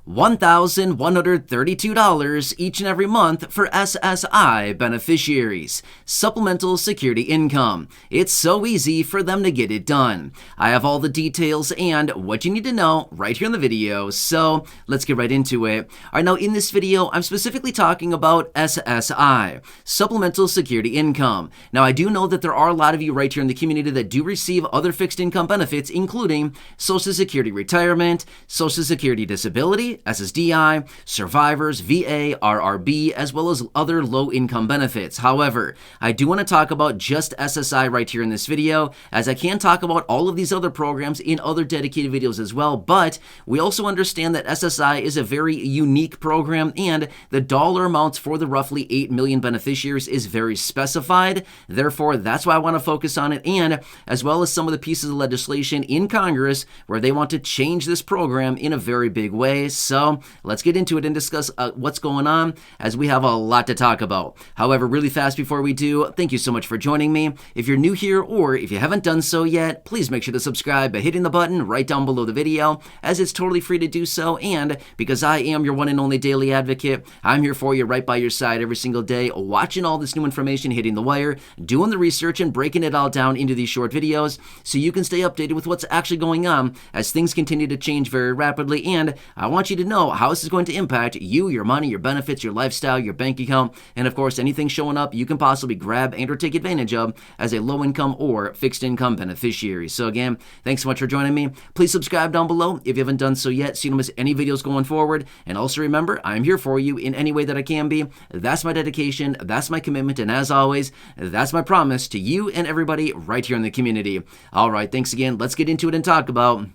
$1,132 each and every month for SSI Beneficiaries, Supplemental Security Income. It's so easy for them to get it done. I have all the details and what you need to know right here in the video, so let's get right into it. All right, now in this video, I'm specifically talking about SSI, Supplemental Security Income. Now, I do know that there are a lot of you right here in the community that do receive other fixed income benefits, including Social Security Retirement, Social Security Disability, SSDI, Survivors, VA, RRB, as well as other low-income benefits. However, I do want to talk about just SSI right here in this video, as I can talk about all of these other programs in other dedicated videos as well, but we also understand that SSI is a very unique program, and the dollar amounts for the roughly 8 million beneficiaries is very specified. Therefore, that's why I want to focus on it, and as well as some of the pieces of legislation in Congress where they want to change this program in a very big way. So let's get into it and discuss what's going on, as we have a lot to talk about. However, really fast before we do, thank you so much for joining me. If you're new here or if you haven't done so yet, please make sure to subscribe by hitting the button right down below the video, as it's totally free to do so. And because I am your one and only daily advocate, I'm here for you right by your side every single day, watching all this new information hitting the wire, doing the research and breaking it all down into these short videos so you can stay updated with what's actually going on as things continue to change very rapidly. And I want you to know how this is going to impact you, your money, your benefits, your lifestyle, your bank account, and of course anything showing up you can possibly grab and or take advantage of as a low income or fixed income beneficiary. So again, thanks so much for joining me. Please subscribe down below if you haven't done so yet so you don't miss any videos going forward. And also remember, I'm here for you in any way that I can be. That's my dedication, that's my commitment, and as always, that's my promise to you and everybody right here in the community. All right, thanks again. Let's get into it and talk about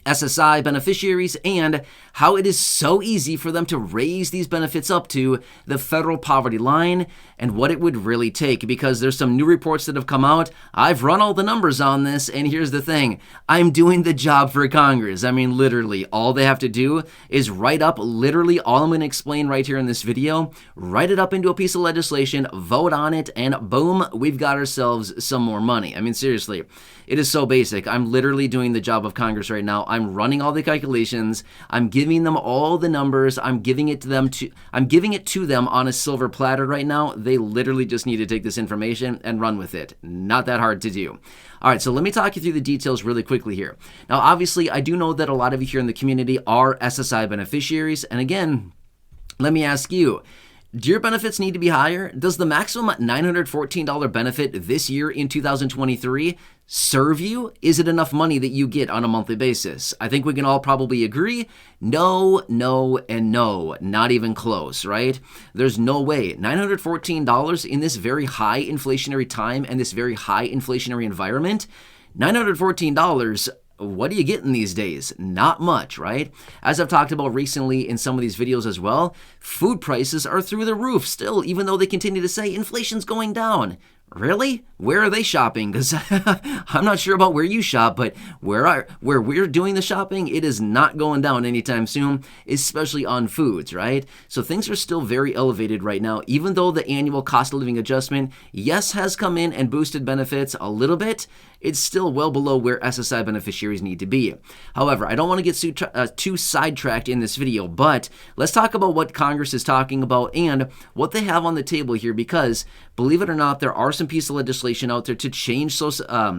SSI beneficiaries and how it is so easy for them to raise these benefits up to the federal poverty line and what it would really take, because there's some new reports that have come out. I've run all the numbers on this, and here's the thing. I'm doing the job for Congress. I mean, literally, all they have to do is write up literally all I'm going to explain right here in this video, write it up into a piece of legislation, vote on it, and boom, we've got ourselves some more money. I mean, seriously, it is so basic. I'm literally doing the job of Congress right now. I'm running all the calculations. I'm giving them all the numbers. I'm giving it to them on a silver platter right now. They literally just need to take this information and run with it. Not that hard to do. All right, so let me talk you through the details really quickly here. Now, obviously, I do know that a lot of you here in the community are SSI beneficiaries. And again, let me ask you, do your benefits need to be higher? Does the maximum $914 benefit this year in 2023 serve you? Is it enough money that you get on a monthly basis? I think we can all probably agree, no, no, and no, not even close, right? There's no way. $914 in this very high inflationary time and this very high inflationary environment, $914, what are you getting these days? Not much, right? As I've talked about recently in some of these videos as well, food prices are through the roof still, even though they continue to say inflation's going down. Really? Where are they shopping? Because I'm not sure about where you shop, but where we're doing the shopping, it is not going down anytime soon, especially on foods, right? So things are still very elevated right now, even though the annual cost of living adjustment, yes, has come in and boosted benefits a little bit. It's still well below where SSI beneficiaries need to be. However, I don't want to get too sidetracked in this video, but let's talk about what Congress is talking about and what they have on the table here, because believe it or not, there are some pieces of legislation out there to change SSI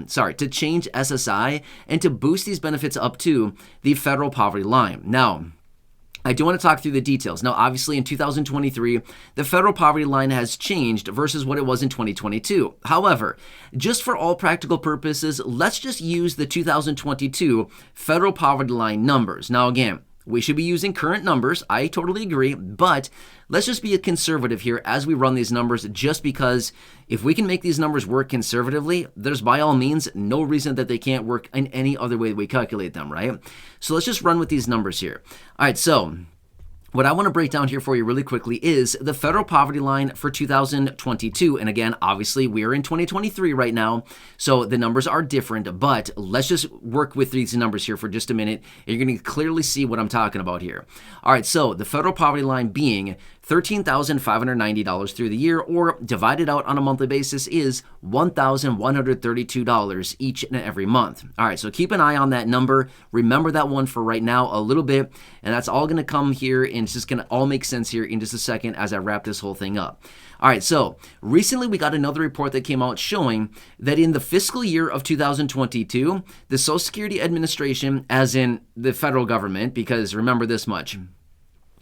and to boost these benefits up to the federal poverty line. Now, I do want to talk through the details. Now, obviously, in 2023, the federal poverty line has changed versus what it was in 2022. However, just for all practical purposes, let's just use the 2022 federal poverty line numbers. Now, again, we should be using current numbers. I totally agree, but let's just be a conservative here as we run these numbers, just because if we can make these numbers work conservatively, there's by all means no reason that they can't work in any other way we calculate them, right? So let's just run with these numbers here. All right, so What I want to break down here for you really quickly is the federal poverty line for 2022. And again, obviously, we are in 2023 right now, so the numbers are different, but let's just work with these numbers here for just a minute. And you're going to clearly see what I'm talking about here. All right, so the federal poverty line being $13,590 through the year, or divided out on a monthly basis, is $1,132 each and every month. All right, so keep an eye on that number. Remember that one for right now a little bit, and that's all going to come here, and it's just going to all make sense here in just a second as I wrap this whole thing up. All right, so recently we got another report that came out showing that in the fiscal year of 2022, the Social Security Administration, as in the federal government, because remember this much,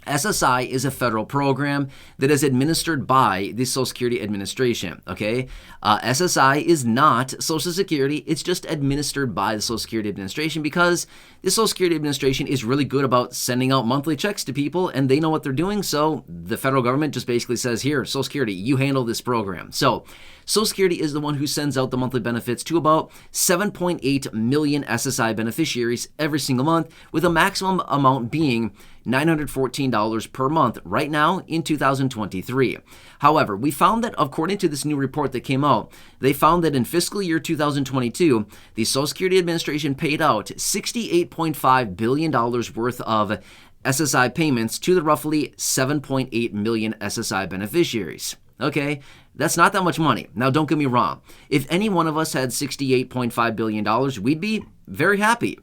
SSI is a federal program that is administered by the Social Security Administration, okay? SSI is not Social Security. It's just administered by the Social Security Administration because the Social Security Administration is really good about sending out monthly checks to people, and they know what they're doing, so the federal government just basically says, here, Social Security, you handle this program. So Social Security is the one who sends out the monthly benefits to about 7.8 million SSI beneficiaries every single month, with a maximum amount being $914 per month right now in 2023. However, we found that according to this new report that came out, they found that in fiscal year 2022, the Social Security Administration paid out $68.5 billion worth of SSI payments to the roughly 7.8 million SSI beneficiaries. Okay, that's not that much money. Now, don't get me wrong. If any one of us had $68.5 billion, we'd be very happy.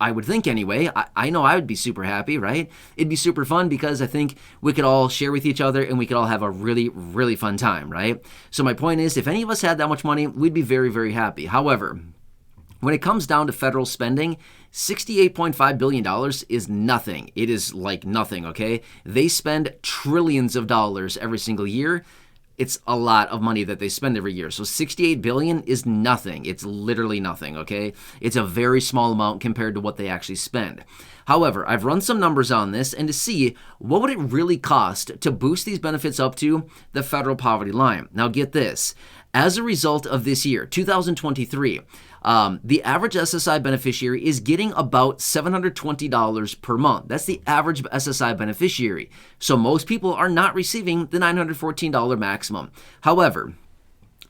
I would think anyway. I know I would be super happy, right? It'd be super fun because I think we could all share with each other and we could all have a really, really fun time, right? So my point is, if any of us had that much money, we'd be very, very happy. However, when it comes down to federal spending, $68.5 billion is nothing. It is like nothing, okay? They spend trillions of dollars every single year. It's a lot of money that they spend every year. So $68 billion is nothing. It's literally nothing, okay? It's a very small amount compared to what they actually spend. However, I've run some numbers on this and to see what would it really cost to boost these benefits up to the federal poverty line. Now get this. As a result of this year, 2023, the average SSI beneficiary is getting about $720 per month. That's the average SSI beneficiary. So most people are not receiving the $914 maximum. However,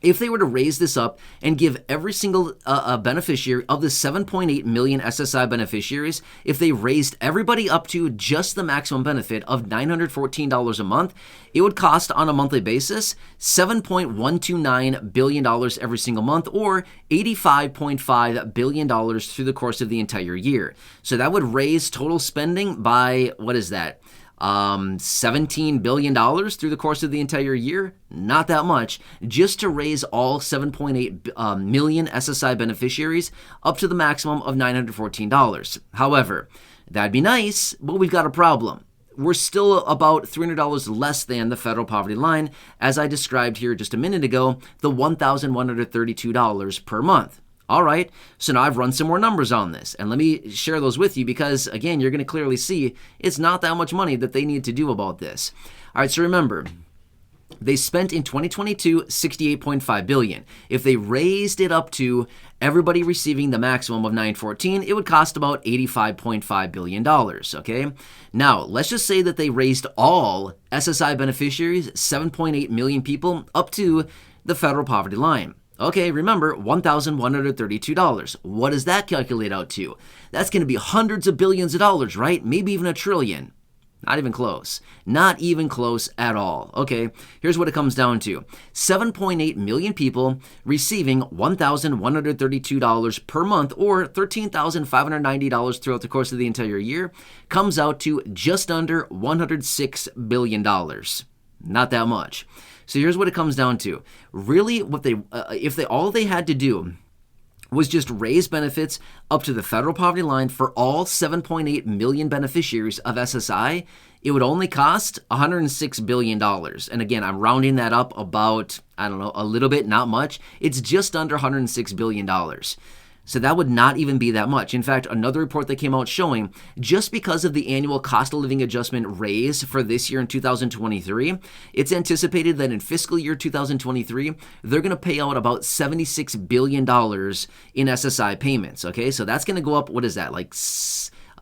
if they were to raise this up and give every single beneficiary of the 7.8 million SSI beneficiaries, if they raised everybody up to just the maximum benefit of $914 a month, it would cost on a monthly basis $7.129 billion every single month, or $85.5 billion through the course of the entire year. So that would raise total spending by, what is that? $17 billion through the course of the entire year. Not that much, just to raise all 7.8 million SSI beneficiaries up to the maximum of $914. However, that'd be nice, but we've got a problem. We're still about $300 less than the federal poverty line, as I described here just a minute ago, the $1,132 per month. All right, so now I've run some more numbers on this, and let me share those with you because, again, you're going to clearly see it's not that much money that they need to do about this. All right, so remember, they spent in 2022 $68.5 billion. If they raised it up to everybody receiving the maximum of $914, it would cost about $85.5 billion, okay? Now, let's just say that they raised all SSI beneficiaries, 7.8 million people, up to the federal poverty line. Okay, remember, $1,132. What does that calculate out to? That's going to be hundreds of billions of dollars, right? Maybe even $1 trillion. Not even close. Not even close at all. Okay, here's what it comes down to. 7.8 million people receiving $1,132 per month, or $13,590 throughout the course of the entire year, comes out to just under $106 billion. Not that much. So here's what it comes down to. Really, if all they had to do was just raise benefits up to the federal poverty line for all 7.8 million beneficiaries of SSI, it would only cost $106 billion. And again, I'm rounding that up about, I don't know, a little bit, not much. It's just under $106 billion. So that would not even be that much. In fact, another report that came out showing just because of the annual cost of living adjustment raise for this year in 2023, it's anticipated that in fiscal year 2023, they're going to pay out about $76 billion in SSI payments. Okay, so that's going to go up, what is that, like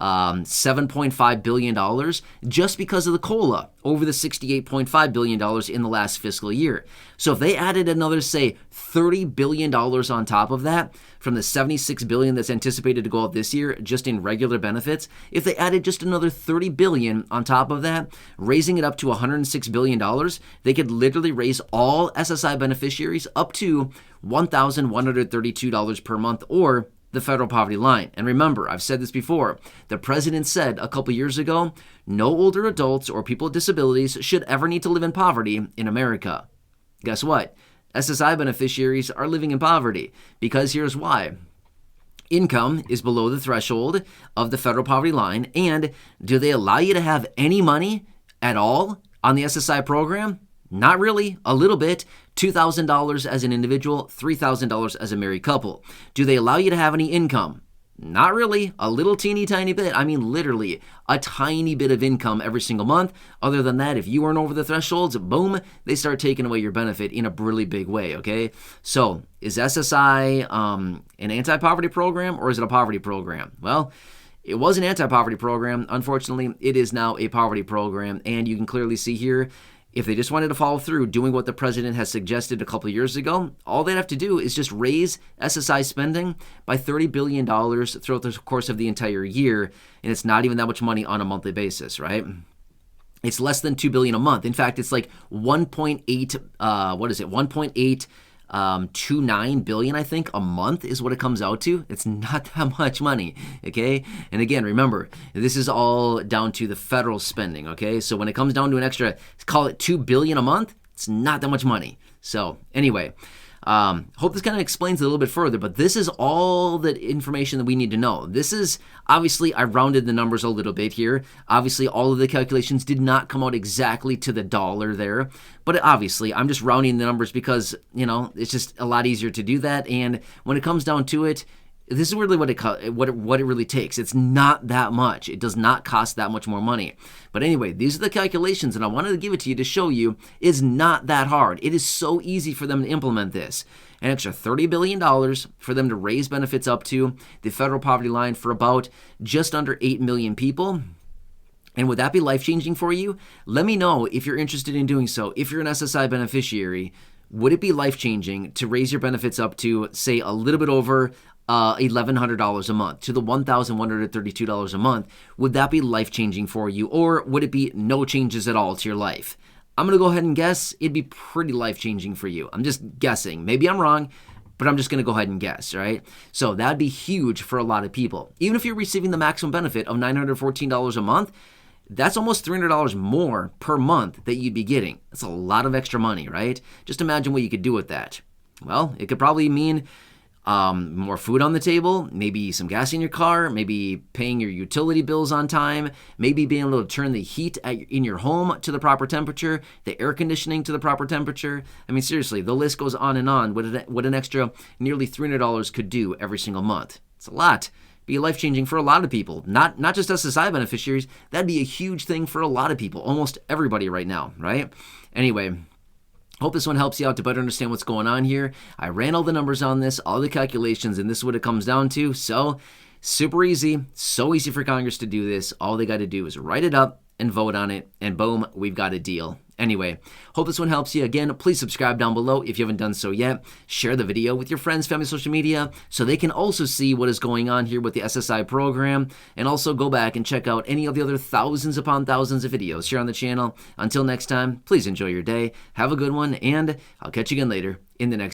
$7.5 billion just because of the COLA over the $68.5 billion in the last fiscal year. So if they added another, say, $30 billion on top of that, from the $76 billion that's anticipated to go out this year just in regular benefits, if they added just another $30 billion on top of that, raising it up to $106 billion, they could literally raise all SSI beneficiaries up to $1,132 per month, or the federal poverty line. And remember, I've said this before, the president said a couple years ago, no older adults or people with disabilities should ever need to live in poverty in America. Guess what? SSI beneficiaries are living in poverty, because here's why. Income is below the threshold of the federal poverty line, and do they allow you to have any money at all on the SSI program? Not really, a little bit. $2,000 as an individual, $3,000 as a married couple. Do they allow you to have any income? Not really, a little teeny tiny bit. I mean, literally a tiny bit of income every single month. Other than that, if you earn over the thresholds, boom, they start taking away your benefit in a really big way, okay? So is SSI an anti-poverty program, or is it a poverty program? Well, it was an anti-poverty program. Unfortunately, it is now a poverty program, and you can clearly see here, if they just wanted to follow through doing what the president has suggested a couple of years ago, all they'd have to do is just raise SSI spending by $30 billion throughout the course of the entire year, and it's not even that much money on a monthly basis, right? It's less than $2 billion a month. In fact, it's like 1.829 billion, I think, a month is what it comes out to. It's not that much money, okay? And again, remember, this is all down to the federal spending, okay? So when it comes down to an extra, call it $2 billion a month, it's not that much money. So anyway, hope this kind of explains it a little bit further, but this is all the information that we need to know. This is, obviously, I rounded the numbers a little bit here. Obviously, all of the calculations did not come out exactly to the dollar there, but obviously, I'm just rounding the numbers because, you know, it's just a lot easier to do that, and when it comes down to it, this is really what it really takes. It's not that much. It does not cost that much more money. But anyway, these are the calculations, and I wanted to give it to you to show you it's not that hard. It is so easy for them to implement this. An extra $30 billion for them to raise benefits up to the federal poverty line for about just under 8 million people. And would that be life-changing for you? Let me know if you're interested in doing so. If you're an SSI beneficiary, would it be life-changing to raise your benefits up to, say, a little bit over $1,100 a month, to the $1,132 a month? Would that be life-changing for you, or would it be no changes at all to your life? I'm going to go ahead and guess it'd be pretty life-changing for you. I'm just guessing. Maybe I'm wrong, but I'm just going to go ahead and guess, right? So that'd be huge for a lot of people. Even if you're receiving the maximum benefit of $914 a month, that's almost $300 more per month that you'd be getting. That's a lot of extra money, right? Just imagine what you could do with that. Well, it could probably mean more food on the table, maybe some gas in your car, maybe paying your utility bills on time, maybe being able to turn the heat in your home to the proper temperature, the air conditioning to the proper temperature. I mean, seriously, the list goes on and on. What an extra nearly $300 could do every single month. It's a lot. Be life-changing for a lot of people, not just SSI beneficiaries. That'd be a huge thing for a lot of people, almost everybody right now, right? Anyway, hope this one helps you out to better understand what's going on here. I ran all the numbers on this, all the calculations, and this is what it comes down to. So, super easy, so easy for Congress to do this. All they got to do is write it up and vote on it, and boom, we've got a deal. Anyway, hope this one helps you. Again, please subscribe down below if you haven't done so yet. Share the video with your friends, family, social media, so they can also see what is going on here with the SSI program, and also go back and check out any of the other thousands upon thousands of videos here on the channel. Until next time, please enjoy your day, have a good one, and I'll catch you again later in the next